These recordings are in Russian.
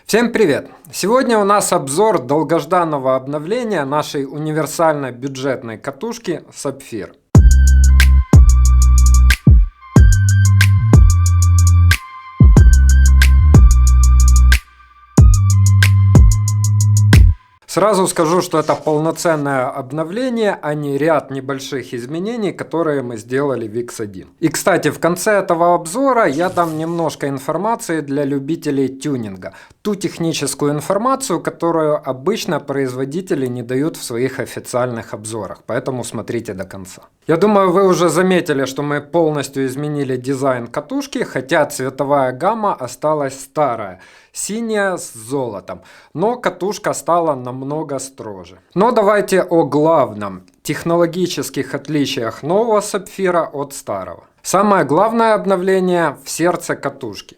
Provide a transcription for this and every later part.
Всем привет! Сегодня у нас обзор долгожданного обновления нашей универсальной бюджетной катушки Sapphire. Сразу скажу, что это полноценное обновление, а не ряд небольших изменений, которые мы сделали в X1. И, кстати, в конце этого обзора я дам немножко информации для любителей тюнинга. Ту техническую информацию, которую обычно производители не дают в своих официальных обзорах. Поэтому смотрите до конца. Я думаю, вы уже заметили, что мы полностью изменили дизайн катушки, хотя цветовая гамма осталась старая. Синяя с золотом, но катушка стала намного строже. Но давайте о главном – технологических отличиях нового Sapphire от старого. Самое главное обновление в сердце катушки.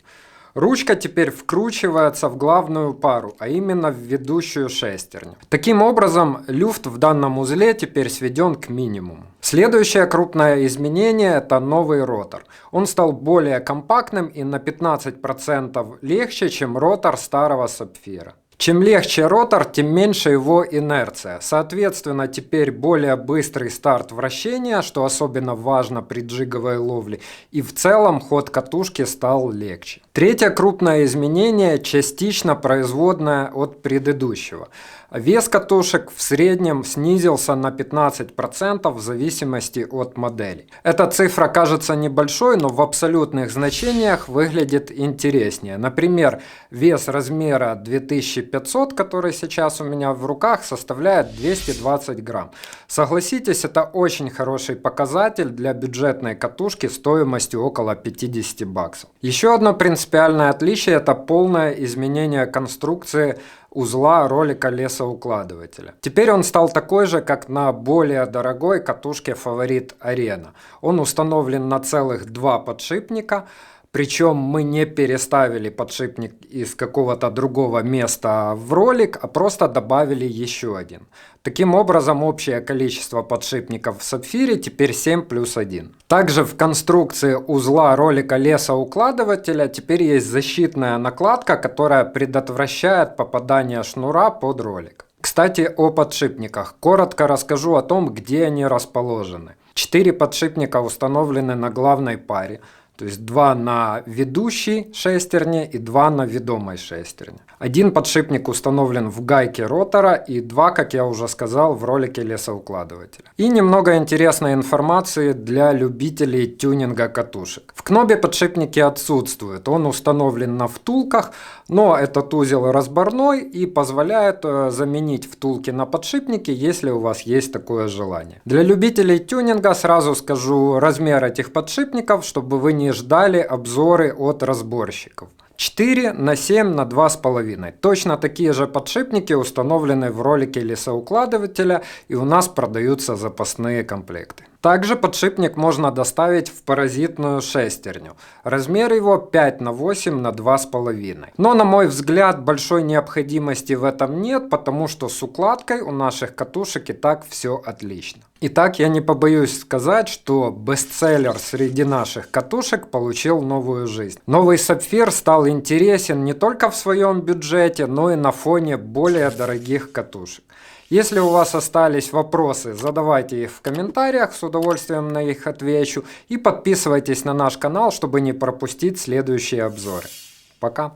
Ручка теперь вкручивается в главную пару, а именно в ведущую шестерню. Таким образом, люфт в данном узле теперь сведен к минимуму. Следующее крупное изменение – это новый ротор. Он стал более компактным и на 15% легче, чем ротор старого Sapphire. Чем легче ротор, тем меньше его инерция. Соответственно, теперь более быстрый старт вращения, что особенно важно при джиговой ловле. И в целом ход катушки стал легче. Третье крупное изменение частично производное от предыдущего. Вес катушек в среднем снизился на 15% в зависимости от модели. Эта цифра кажется небольшой, но в абсолютных значениях выглядит интереснее. Например, вес размера 2500, который сейчас у меня в руках, составляет 220 грамм. Согласитесь, это очень хороший показатель для бюджетной катушки стоимостью около 50 баксов. Еще одно принципиальное отличие – это полное изменение конструкции узла ролика лесоукладывателя. Теперь он стал такой же, как на более дорогой катушке Favorite Arena. Он установлен на целых два подшипника. Причем мы не переставили подшипник из какого-то другого места в ролик, а просто добавили еще один. Таким образом, общее количество подшипников в Sapphire теперь 7 плюс 1. Также в конструкции узла ролика лесоукладывателя теперь есть защитная накладка, которая предотвращает попадание шнура под ролик. Кстати, о подшипниках. Коротко расскажу о том, где они расположены. 4 подшипника установлены на главной паре. То есть 2 на ведущей шестерне и 2 на ведомой шестерне. Один подшипник установлен в гайке ротора и 2, как я уже сказал, в ролике лесоукладывателя. И немного интересной информации для любителей тюнинга катушек. В кнобе подшипники отсутствуют, он установлен на втулках, но этот узел разборной и позволяет заменить втулки на подшипники, если у вас есть такое желание. Для любителей тюнинга сразу скажу размер этих подшипников, чтобы вы не ждали обзоры от разборщиков. 4 на 7 на 2,5. Точно такие же подшипники установлены в ролике лесоукладывателя, и у нас продаются запасные комплекты. Также подшипник можно доставить в паразитную шестерню. Размер его 5 на 8 на 2,5. Но на мой взгляд большой необходимости в этом нет, потому что с укладкой у наших катушек и так все отлично. Итак, я не побоюсь сказать, что бестселлер среди наших катушек получил новую жизнь. Новый Sapphire стал интересен не только в своем бюджете, но и на фоне более дорогих катушек. Если у вас остались вопросы, задавайте их в комментариях, с удовольствием на них отвечу. И подписывайтесь на наш канал, чтобы не пропустить следующие обзоры. Пока!